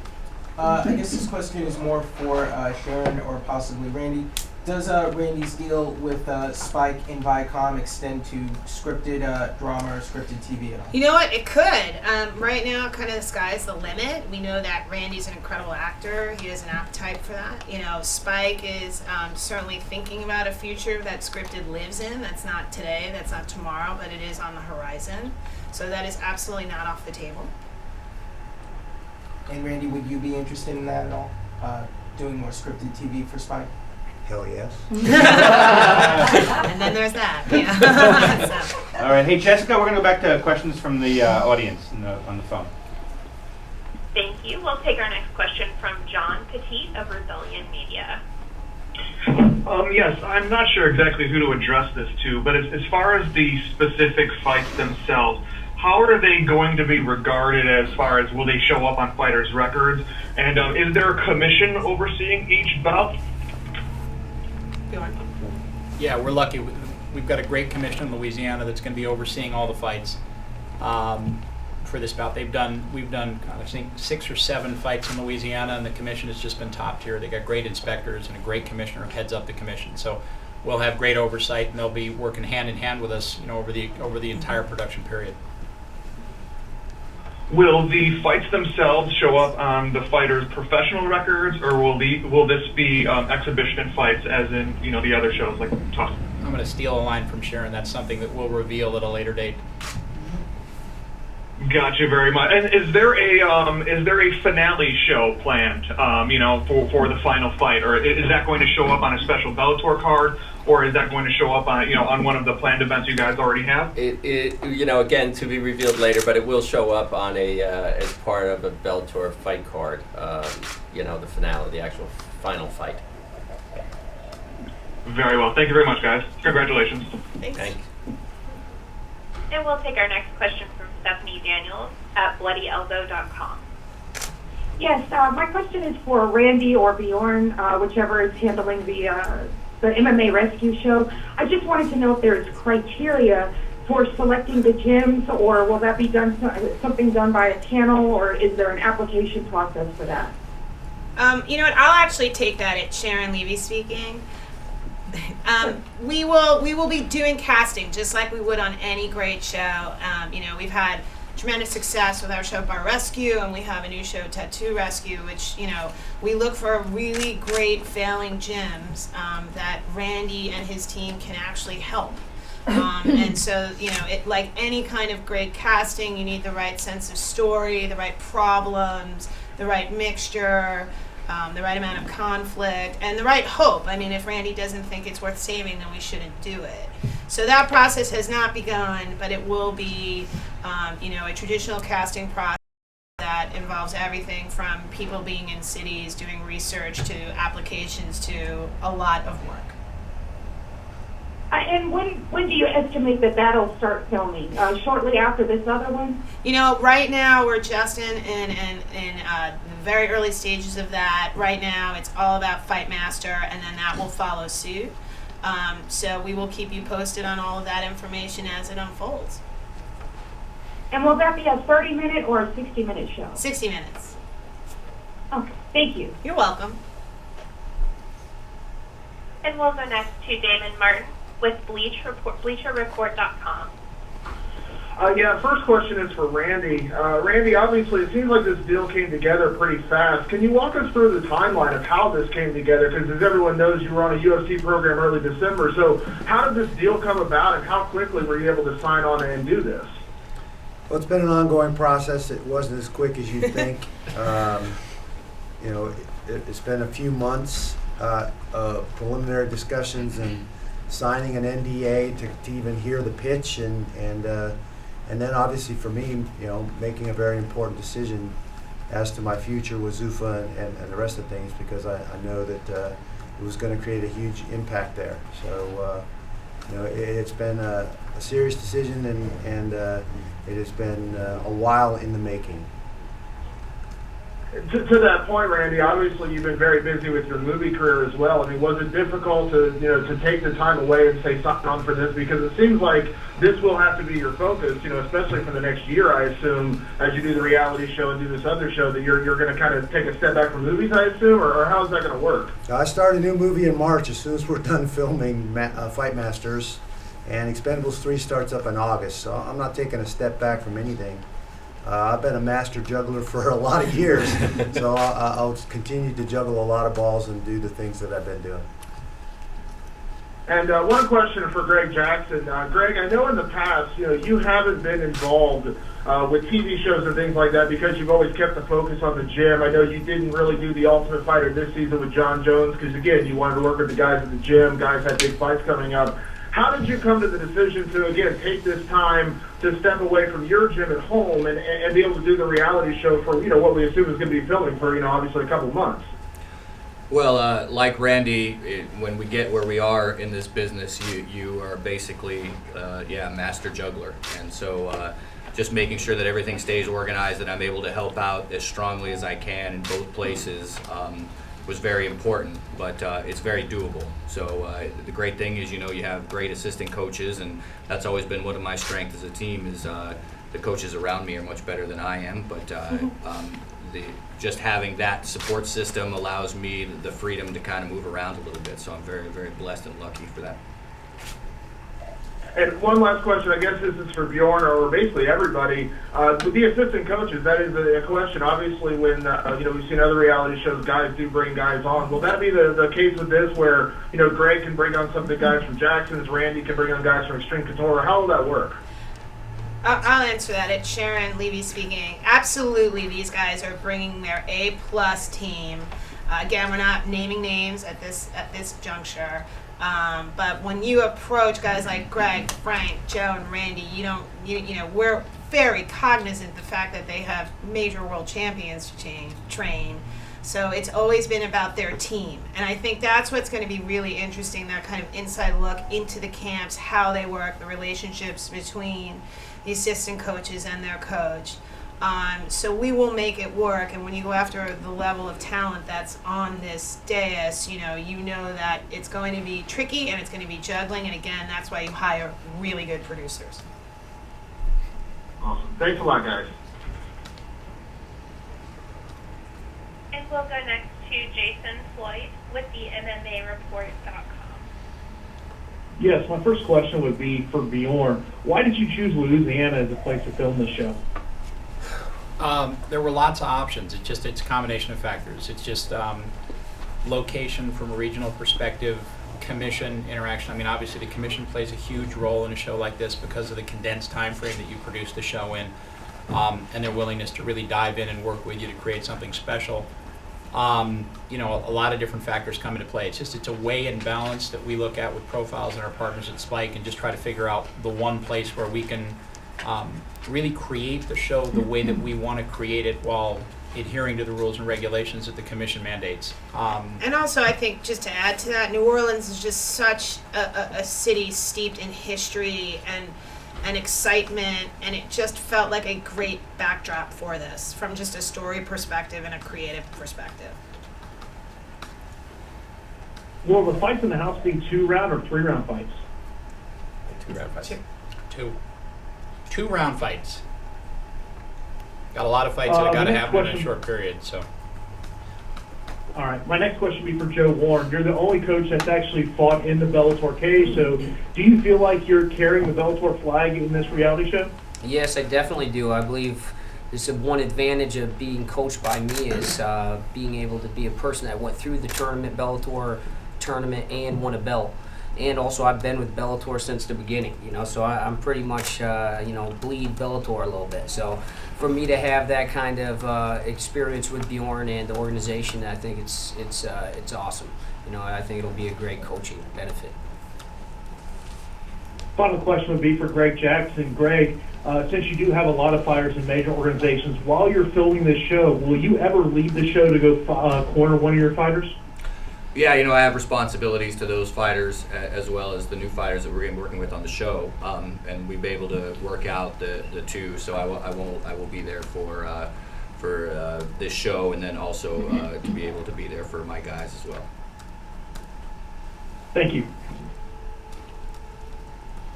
I guess this question is more for Sharon or possibly Randy. Does Randy's deal with Spike and Viacom extend to scripted drama or scripted TV at all? You know what? It could. Right now, kind of the sky's the limit. We know that Randy's an incredible actor. He has an appetite for that. You know, Spike is certainly thinking about a future that scripted lives in. That's not today, that's not tomorrow, but it is on the horizon. So that is absolutely not off the table. And Randy, would you be interested in that at all? Doing more scripted TV for Spike? Hell yes. And then there's that. Yeah. So. All right. Hey, Jessica, we're going to go back to questions from the audience on the phone. Thank you. We'll take our next question from John Petit of Rebellion Media. Yes, I'm not sure exactly who to address this to, but as far as the specific fights themselves, how are they going to be regarded as far as will they show up on fighters' records? And is there a commission overseeing each bout? Yeah, we're lucky. We've got a great commission in Louisiana that's going to be overseeing all the fights for this bout. We've done, I think, 6 or 7 fights in Louisiana, and the commission has just been top tier. They got great inspectors and a great commissioner who heads up the commission. So we'll have great oversight, and they'll be working hand in hand with us, you know, over the entire production period. Will the fights themselves show up on the fighters' professional records, or will this be exhibition fights, as in, you know, the other shows like Tough? I'm going to steal a line from Sharon. That's something that we'll reveal at a later date. Gotcha very much. And is there a finale show planned? You know, for the final fight, or is that going to show up on a special Bellator card, or is that going to show up on, you know, on one of the planned events you guys already have? It you know, again, to be revealed later, but it will show up on a as part of a Bellator fight card. You know, the finale, the actual final fight. Very well. Thank you very much, guys. Congratulations. Thanks. And we'll take our next question from Stephanie Daniels at bloodyelbow.com. Yes, my question is for Randy or Bjorn, whichever is handling the MMA Rescue show. I just wanted to know if there's criteria for selecting the gyms, or will that be something done by a panel, or is there an application process for that? You know what? I'll actually take that. It's Sharon Levy speaking. We will be doing casting just like we would on any great show. You know, we've had tremendous success with our show Bar Rescue, and we have a new show, Tattoo Rescue, which, you know, we look for really great failing gyms that Randy and his team can actually help. And so, you know, it, like any kind of great casting, you need the right sense of story, the right problems, the right mixture, the right amount of conflict, and the right hope. I mean, if Randy doesn't think it's worth saving, then we shouldn't do it. So that process has not begun, but it will be, you know, a traditional casting process that involves everything from people being in cities, doing research, to applications, to a lot of work. And when do you estimate that that'll start filming? Shortly after this other one? You know, right now we're just in the very early stages of that. Right now it's all about Fight Master, and then that will follow suit. So we will keep you posted on all of that information as it unfolds. And will that be a 30-minute or a 60-minute show? 60 minutes. Okay, thank you. You're welcome. And we'll go next to Damon Martin with BleacherReport.com. Yeah, first question is for Randy. Randy, obviously, it seems like this deal came together pretty fast. Can you walk us through the timeline of how this came together? Because as everyone knows, you were on a UFC program early December. So how did this deal come about, and how quickly were you able to sign on and do this? Well, it's been an ongoing process. It wasn't as quick as you'd think. You know, it's been a few months of preliminary discussions and signing an NDA to even hear the pitch, and then obviously for me, you know, making a very important decision as to my future with Zuffa and the rest of things, because I know that it was going to create a huge impact there. So, you know, it's been a serious decision, and it has been a while in the making. To that point, Randy, obviously you've been very busy with your movie career as well. I mean, was it difficult to take the time away and say sign on for this? Because it seems like this will have to be your focus, especially for the next year, I assume, as you do the reality show and do this other show, that you're going to kind of take a step back from movies, I assume, or how is that going to work? I start a new movie in March as soon as we're done filming Fight Masters, and Expendables 3 starts up in August, so I'm not taking a step back from anything. I've been a master juggler for a lot of years, so I'll continue to juggle a lot of balls and do the things that I've been doing. And one question for Greg Jackson. Greg, I know in the past, you haven't been involved with TV shows and things like that because you've always kept the focus on the gym. I know you didn't really do The Ultimate Fighter this season with John Jones because, again, you wanted to work with the guys at the gym. Guys had big fights coming up. How did you come to the decision to, again, take this time to step away from your gym at home and be able to do the reality show for, what we assume is going to be filming for, obviously a couple months? Well, like Randy, when we get where we are in this business, you are basically, master juggler. And so just making sure that everything stays organized, that I'm able to help out as strongly as I can in both places was very important, but it's very doable. So the great thing is, you have great assistant coaches, and that's always been one of my strengths as a team is the coaches around me are much better than I am, but just having that support system allows me the freedom to kind of move around a little bit. So I'm very, very blessed and lucky for that. And one last question, I guess this is for Bjorn or basically everybody. With the assistant coaches, that is a question. Obviously, when we've seen other reality shows, guys do bring guys on. Will that be the case with this, where Greg can bring on some of the guys from Jackson's, Randy can bring on guys from Extreme Couture? How will that work? I'll answer that. It's Sharon Levy speaking. Absolutely, these guys are bringing their A-plus team. Again, we're not naming names at this juncture. But when you approach guys like Greg, Frank, Joe, and Randy, we're very cognizant of the fact that they have major world champions to train. So it's always been about their team. And I think that's what's going to be really interesting, that kind of inside look into the camps, how they work, the relationships between the assistant coaches and their coach. So we will make it work, and when you go after the level of talent that's on this dais, you know that it's going to be tricky and it's going to be juggling, and again, that's why you hire really good producers. Awesome. Thanks a lot, guys. And we'll go next to Jason Floyd with the MMA Report.com. Yes, my first question would be for Bjorn. Why did you choose Louisiana as a place to film the show? There were lots of options. It's a combination of factors. It's just location from a regional perspective, commission interaction. I mean, obviously the commission plays a huge role in a show like this because of the condensed time frame that you produce the show in, and their willingness to really dive in and work with you to create something special. A lot of different factors come into play. It's a weigh and balance that we look at with profiles and our partners at Spike, and just try to figure out the one place where we can really create the show the way that we want to create it while adhering to the rules and regulations that the commission mandates. And also, I think, just to add to that, New Orleans is just such a city steeped in history and excitement, and it just felt like a great backdrop for this from just a story perspective and a creative perspective. Will the fights in the house be 2-round or 3-round fights? 2-round fights. Two round fights. Got a lot of fights that have got to the next happen in a question- short period. So. All right, my next question would be for Joe Warren. You're the only coach that's actually fought in the Bellator cage, so do you feel like you're carrying the Bellator flag in this reality show? Yes, I definitely do. I believe this is one advantage of being coached by me is being able to be a person that went through the Bellator tournament and won a belt. And also I've been with Bellator since the beginning, so I'm pretty much, bleed Bellator a little bit. So for me to have that kind of experience with Bjorn and the organization, I think it's awesome. I think it'll be a great coaching benefit. Final question would be for Greg Jackson. Greg, since you do have a lot of fighters in major organizations, while you're filming this show, will you ever leave the show to go corner one of your fighters? Yeah, I have responsibilities to those fighters as well as the new fighters that we're going to be working with on the show, and we'll be able to work out the two. So I will be there for this show, and then also to be able to be there for my guys as well. Thank you.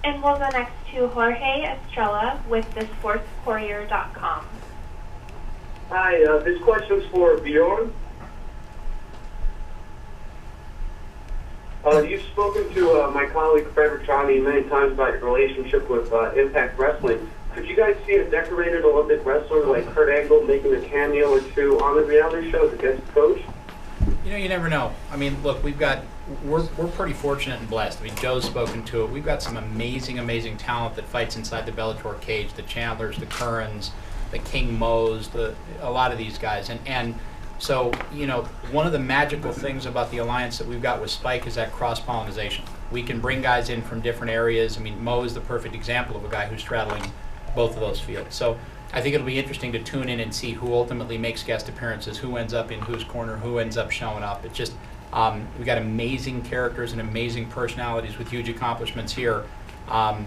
And we'll go next to Jorge Estrella with thesportscourier.com. Hi, this question's for Bjorn. You've spoken to my colleague Frederick Johnny many times about your relationship with Impact Wrestling. Could you guys see a decorated Olympic wrestler like Kurt Angle making a cameo or two on the reality show as a guest coach? You never know. I mean, look, we're pretty fortunate and blessed. I mean, Joe's spoken to it. We've got some amazing talent that fights inside the Bellator cage. The Chandlers, the Currans, the King Moes, a lot of these guys. And so, one of the magical things about the alliance that we've got with Spike is that cross-pollination. We can bring guys in from different areas. I mean, Mo is the perfect example of a guy who's straddling both of those fields. So I think it'll be interesting to tune in and see who ultimately makes guest appearances, who ends up in whose corner, who ends up showing up. It's just, we've got amazing characters and amazing personalities with huge accomplishments here, and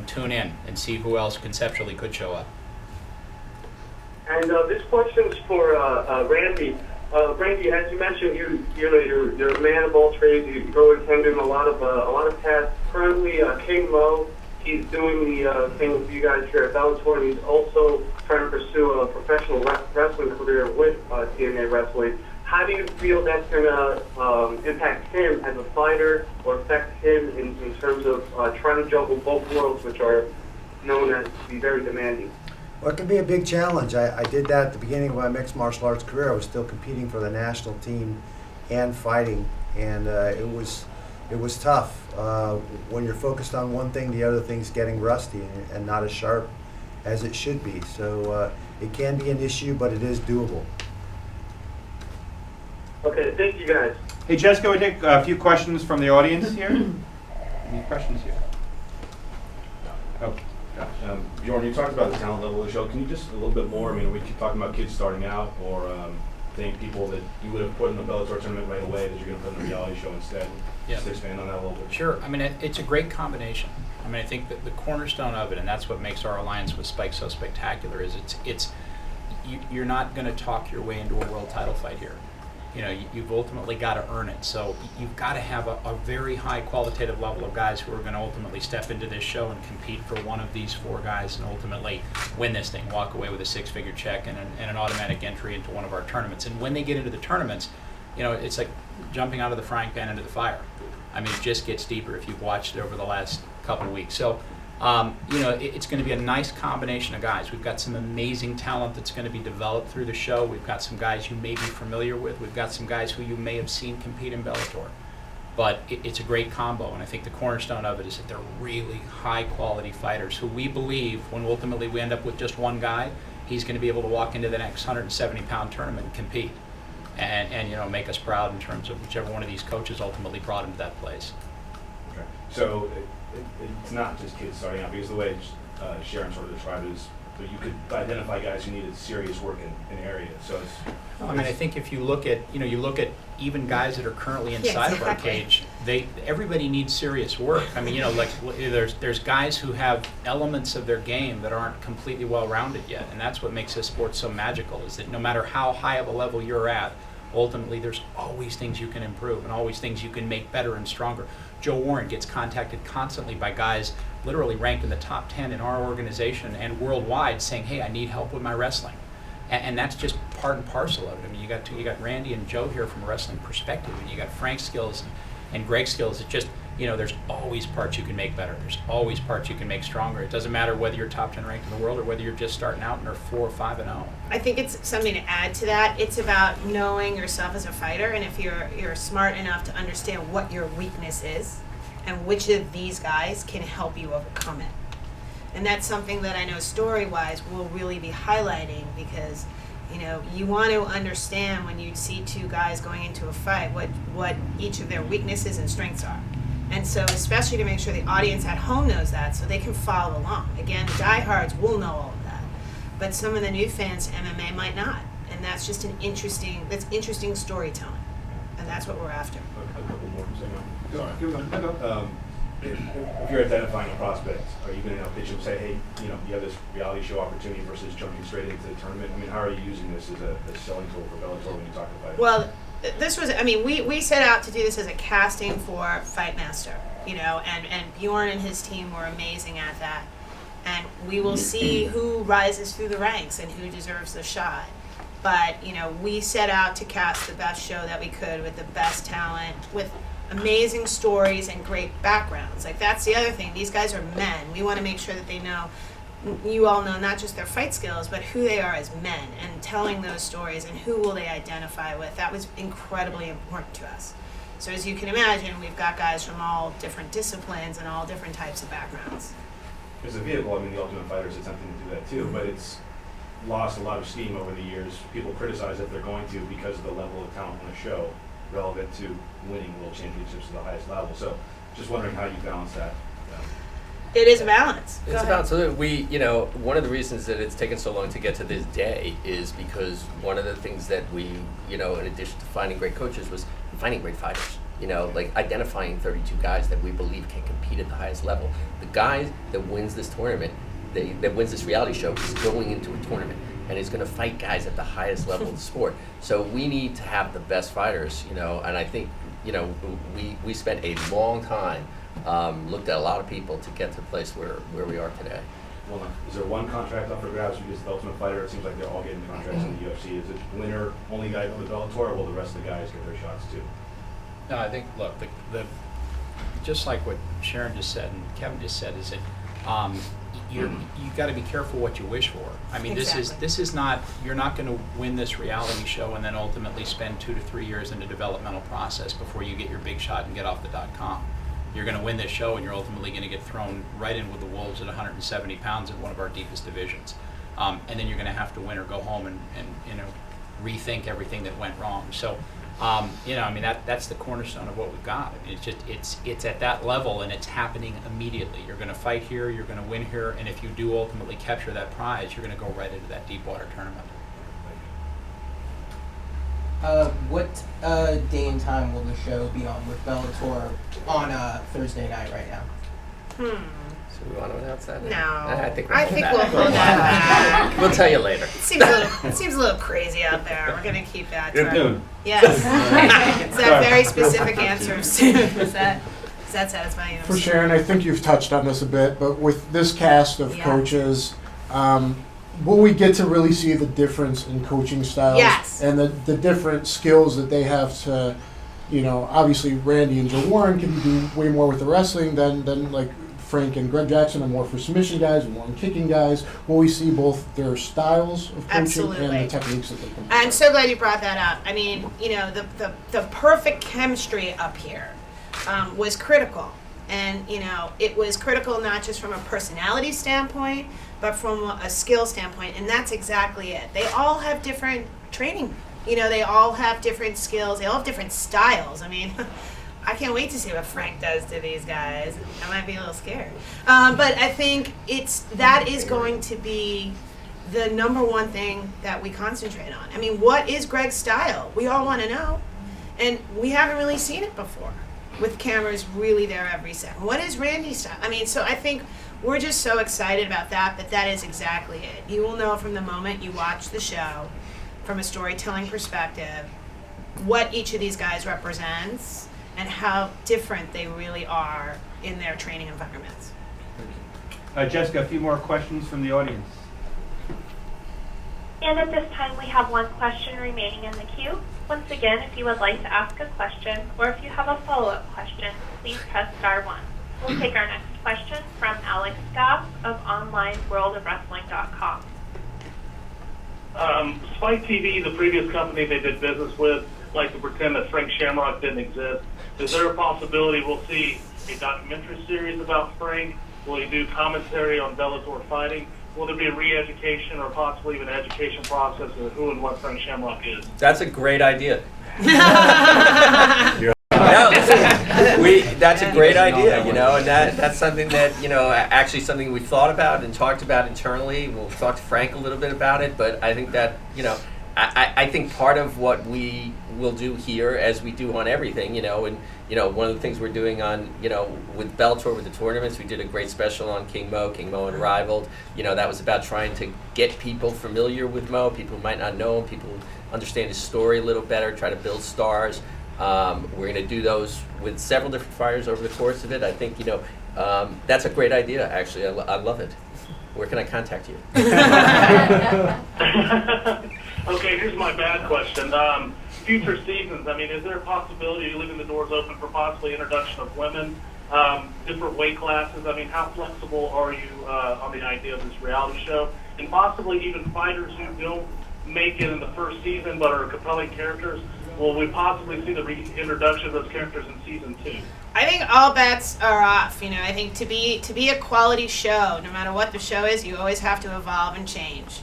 tune in and see who else conceptually could show up. And this question's for Randy. Randy, as you mentioned, you're a man of all trades. You go attending a lot of tasks. Currently, King Mo, he's doing the thing with you guys here at Bellator, and he's also trying to pursue a professional wrestling career with TNA Wrestling. How do you feel that's going to impact him as a fighter, or affect him in terms of trying to juggle both worlds, which are known as to be very demanding? Well, it can be a big challenge. I did that at the beginning of my mixed martial arts career. I was still competing for the national team and fighting, and it was tough. When you're focused on one thing, the other thing's getting rusty and not as sharp as it should be. So it can be an issue, but it is doable. Okay, thank you guys. Hey, Jessica, we take a few questions from the audience here. Any questions here? Oh. Bjorn, you talked about the talent level of the show. Can you just a little bit more? I mean, are we talking about kids starting out, or think people that you would have put in the Bellator tournament right away that you're going to put in the reality show instead? Yeah. Just expand on that a little bit. Sure. I mean, it's a great combination. I mean, I think that the cornerstone of it, and that's what makes our alliance with Spike so spectacular, is you're not going to talk your way into a world title fight here. You've ultimately got to earn it. So you've got to have a very high qualitative level of guys who are going to ultimately step into this show and compete for one of these four guys and ultimately win this thing, walk away with a six-figure check and an automatic entry into one of our tournaments. And when they get into the tournaments, it's like jumping out of the frying pan into the fire. I mean, it just gets deeper if you've watched it over the last couple of weeks. So it's going to be a nice combination of guys. We've got some amazing talent that's going to be developed through the show. We've got some guys you may be familiar with. We've got some guys who you may have seen compete in Bellator. But it's a great combo, and I think the cornerstone of it is that they're really high-quality fighters who we believe, when ultimately we end up with just one guy, he's going to be able to walk into the next 170-pound tournament and compete and make us proud in terms of whichever one of these coaches ultimately brought him to that place. Okay. So it's not just kids starting out, because the way Sharon sort of described it is that you could identify guys who needed serious work in areas. So I mean, I think if you look at even guys that are currently inside of our cage, everybody needs serious work. I mean, there's guys who have elements of their game that aren't completely well-rounded yet, and that's what makes this sport so magical, is that no matter how high of a level you're at, ultimately there's always things you can improve and always things you can make better and stronger. Joe Warren gets contacted constantly by guys literally ranked in the top 10 in our organization and worldwide saying, hey, I need help with my wrestling. And that's just part and parcel of it. I mean, you got Randy and Joe here from a wrestling perspective, and you got Frank's skills and Greg's skills. It's just, there's always parts you can make better. There's always parts you can make stronger. It doesn't matter whether you're top 10 ranked in the world or whether you're just starting out and are 4 or 5-0. I think it's something to add to that. It's about knowing yourself as a fighter, and if you're smart enough to understand what your weakness is and which of these guys can help you overcome it. And that's something that I know story-wise we'll really be highlighting, because you want to understand when you see two guys going into a fight what each of their weaknesses and strengths are. And so especially to make sure the audience at home knows that so they can follow along. Again, diehards will know all of that. But some of the new fans to MMA might not. And that's just interesting storytelling. And that's what we're after. A couple more. Sorry. If you're identifying a prospect, are you going to pitch them, say, hey, you have this reality show opportunity versus jumping straight into the tournament? I mean, how are you using this as a selling tool for Bellator when you talk about it? Well, this was, we set out to do this as a casting for Fight Master, and Bjorn and his team were amazing at that. And we will see who rises through the ranks and who deserves the shot. But, we set out to cast the best show that we could with the best talent, with amazing stories and great backgrounds. Like, that's the other thing. These guys are men. We want to make sure that they know, you all know not just their fight skills, but who they are as men, and telling those stories and who will they identify with. That was incredibly important to us. So as you can imagine, we've got guys from all different disciplines and all different types of backgrounds. As a vehicle, the Ultimate Fighter is attempting to do that too, but it's lost a lot of steam over the years. People criticize that they're going to because of the level of talent on the show relevant to winning world championships at the highest level. So just wondering how you balance that. It is a balance. It's a balance. So one of the reasons that it's taken so long to get to this day is because one of the things that we, in addition to finding great coaches, was finding great fighters. Like identifying 32 guys that we believe can compete at the highest level. The guy that wins this tournament, that wins this reality show, is going into a tournament and is going to fight guys at the highest level of the sport. So we need to have the best fighters, and I think, we spent a long time, looked at a lot of people to get to the place where we are today. Well, is there one contract up for grabs because the Ultimate Fighter, it seems like they're all getting contracts in the UFC. Is it winner only guy from the Bellator, or will the rest of the guys get their shots too? No, I think, look, the just like what Sharon just said and Kevin just said, is that you've got to be careful what you wish for. I mean, Exactly. this is not, you're not going to win this reality show and then ultimately spend 2 to 3 years in the developmental process before you get your big shot and get off the .com. You're going to win this show and you're ultimately going to get thrown right in with the wolves at 170 pounds in one of our deepest divisions. And then you're going to have to win or go home and rethink everything that went wrong. So, that's the cornerstone of what we've got. I mean, it's at that level and it's happening immediately. You're going to fight here, you're going to win here, and if you do ultimately capture that prize, you're going to go right into that deep water tournament. What day and time will the show be on with Bellator on Thursday night right now? So we want to announce that? No. I think we'll hold that back. We'll tell you later. It seems a little crazy out there. We're going to keep that. Good noon. Yes. It's that very specific answer soon. Is that satisfying? For Sharon, I think you've touched on this a bit, but with this cast of coaches, will we get to really see the difference in coaching styles? Yes. And the different skills that they have to, obviously Randy and Joe Warren can do way more with the wrestling than like Frank and Greg Jackson are more for submission guys and more on kicking guys. Will we see both their styles of coaching Absolutely. and the techniques that they can? I'm so glad you brought that up. I mean, the perfect chemistry up here was critical. And, it was critical not just from a personality standpoint, but from a skill standpoint. And that's exactly it. They all have different training. They all have different skills. They all have different styles. I mean, I can't wait to see what Frank does to these guys. I might be a little scared. But I think that is going to be the number one thing that we concentrate on. I mean, what is Greg's style? We all want to know. And we haven't really seen it before, with cameras really there every second. What is Randy's style? I mean, so I think we're just so excited about that, but that is exactly it. You will know from the moment you watch the show, from a storytelling perspective, what each of these guys represents and how different they really are in their training environments. Jessica, a few more questions from the audience. And at this time, we have one question remaining in the queue. Once again, if you would like to ask a question or if you have a follow-up question, please press star 1. We'll take our next question from Alex Goff of OnlineWorldOfWrestling.com. Spike TV, the previous company they did business with, like to pretend that Frank Shamrock didn't exist. Is there a possibility we'll see a documentary series about Frank? Will he do commentary on Bellator fighting? Will there be a re-education or possibly even education process of who and what Frank Shamrock is? That's a great idea. No, that's a great idea, and that's something that, actually something we thought about and talked about internally. We'll talk to Frank a little bit about it, but I think that, I think part of what we will do here, as we do on everything, and one of the things we're doing on, with Bellator, with the tournaments, we did a great special on King Mo Unrivaled. That was about trying to get people familiar with Mo, people who might not know him, people who understand his story a little better, try to build stars. We're going to do those with several different fighters over the course of it. I think, that's a great idea, actually. I love it. Where can I contact you? Okay, here's my bad question. Future seasons, is there a possibility of leaving the doors open for possibly introduction of women, different weight classes? How flexible are you on the idea of this reality show? And possibly even fighters who don't make it in the first season but are compelling characters, will we possibly see the reintroduction of those characters in season 2? I think all bets are off. I think to be a quality show, no matter what the show is, you always have to evolve and change.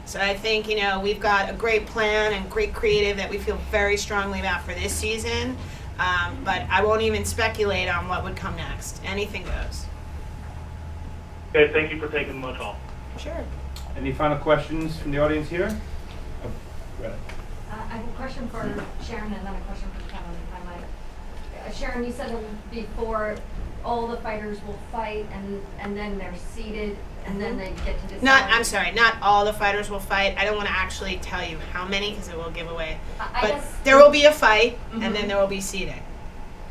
So I think, we've got a great plan and great creative that we feel very strongly about for this season. But I won't even speculate on what would come next. Anything goes. Okay, thank you for taking my call. Sure. Any final questions from the audience here? Oh, go ahead. I have a question for Sharon and then a question for Kevin, if I might. Sharon, you said before all the fighters will fight and then they're seated and then they get to decide. Not all the fighters will fight. I don't want to actually tell you how many because it will give away. I but guess there will be a fight and then there will be seating.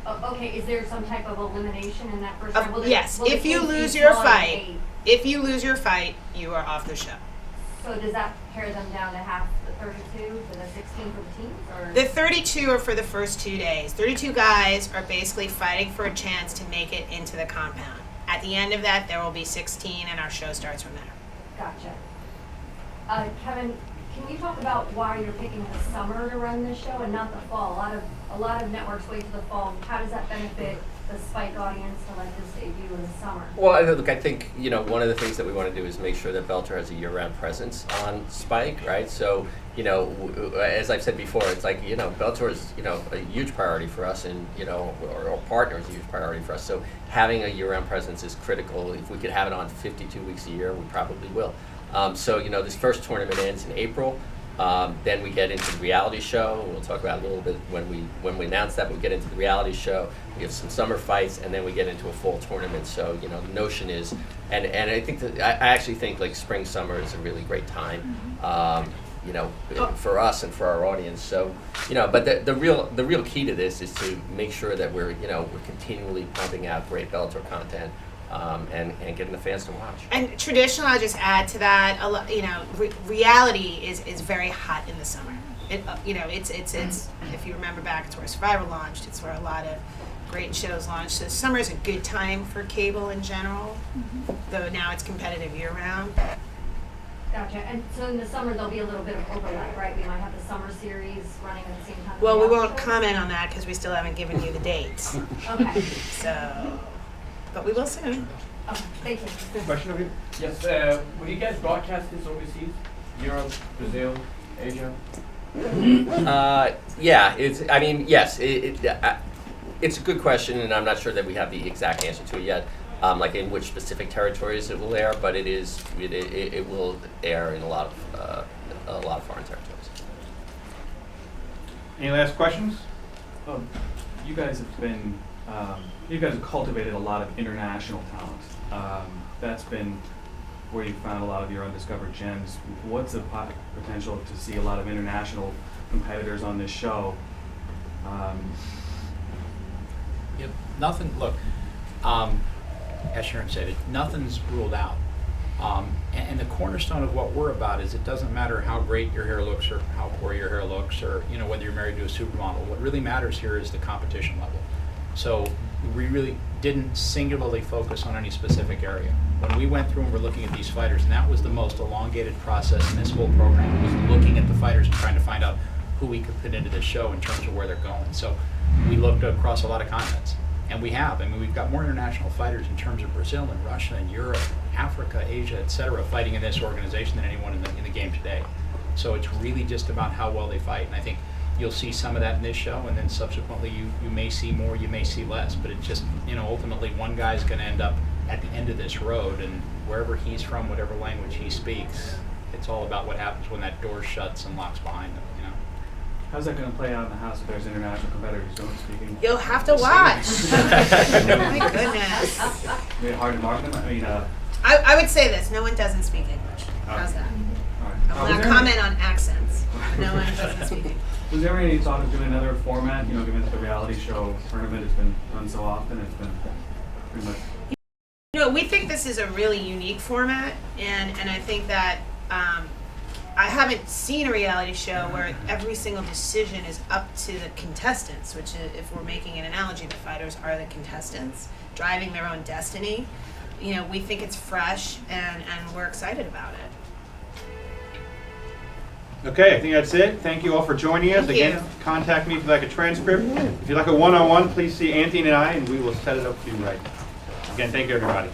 Okay, is there some type of elimination in that first round? Yes, if you lose your fight, you are off the show. So does that pare them down to half the 32 to the 16 for the teams? Or? The 32 are for the first 2 days. 32 guys are basically fighting for a chance to make it into the compound. At the end of that, there will be 16, and our show starts from there. Gotcha. Kevin, can you talk about why you're picking the summer to run this show and not the fall? A lot of networks wait to the fall. How does that benefit the Spike audience to let this debut in the summer? Well, look, I think, one of the things that we want to do is make sure that Bellator has a year-round presence on Spike, right? So, as I've said before, it's like, Bellator is, a huge priority for us and, our partner is a huge priority for us. So having a year-round presence is critical. If we could have it on 52 weeks a year, we probably will. So, this first tournament ends in April. Then we get into the reality show. We'll talk about it a little bit when we announce that. We get into the reality show. We have some summer fights, and then we get into a fall tournament. So the notion is, and I think I actually think like spring summer is a really great time, for us and for our audience. So but the real key to this is to make sure that we're continually pumping out great Bellator content. And getting the fans to watch. And traditionally, I'll just add to that. Reality is very hot in the summer. It's if you remember back, it's where Survivor launched. It's where a lot of great shows launched. So summer is a good time for cable in general. Though now it's competitive year round. Gotcha. And so in the summer there'll be a little bit of overlap, right? We might have the summer series running at the same time. Well, we won't comment on that because we still haven't given you the dates. Okay. So. But we will soon. Okay, thank you. Question over here? Yes, will you guys broadcast this overseas? Europe, Brazil, Asia? Yeah, yes. It's a good question, and I'm not sure that we have the exact answer to it yet. Like in which specific territories it will air, but it will air in a lot of foreign territories. Any last questions? You guys have been. You guys have cultivated a lot of international talent. That's been where you found a lot of your undiscovered gems. What's the potential to see a lot of international competitors on this show? Nothing. Look, as Sharon said, nothing's ruled out. And the cornerstone of what we're about is it doesn't matter how great your hair looks or how poor your hair looks, or whether you're married to a supermodel. What really matters here is the competition level. So we really didn't singularly focus on any specific area. When we went through and were looking at these fighters, and that was the most elongated process in this whole program, was looking at the fighters and trying to find out who we could put into this show in terms of where they're going. So we looked across a lot of continents, and we have. I mean, we've got more international fighters in terms of Brazil and Russia and Europe, Africa, Asia, etc., fighting in this organization than anyone in the game today. So it's really just about how well they fight, and I think you'll see some of that in this show, and then subsequently you may see more, you may see less, but it's just, ultimately one guy's going to end up at the end of this road, and wherever he's from, whatever language he speaks, it's all about what happens when that door shuts and locks behind them. How's that going to play out in the house if there's international competitors who don't speak English? You'll have to watch. Oh my goodness. Is it hard to mark them? I mean, I would say this: no one doesn't speak English. How's that? I will not comment on accents. No one doesn't speak English. Was there any thought of doing another format? Given that the reality show tournament has been done so often, it's been pretty much. We think this is a really unique format, and I think that I haven't seen a reality show where every single decision is up to the contestants, which is, if we're making an analogy, the fighters are the contestants driving their own destiny. We think it's fresh, and we're excited about it. Okay, I think that's it. Thank you all for joining us. Thank Again, you. contact me if you'd like a transcript. If you'd like a one-on-one, please see Anthony and I, and we will set it up for you right. Again, thank you, everybody.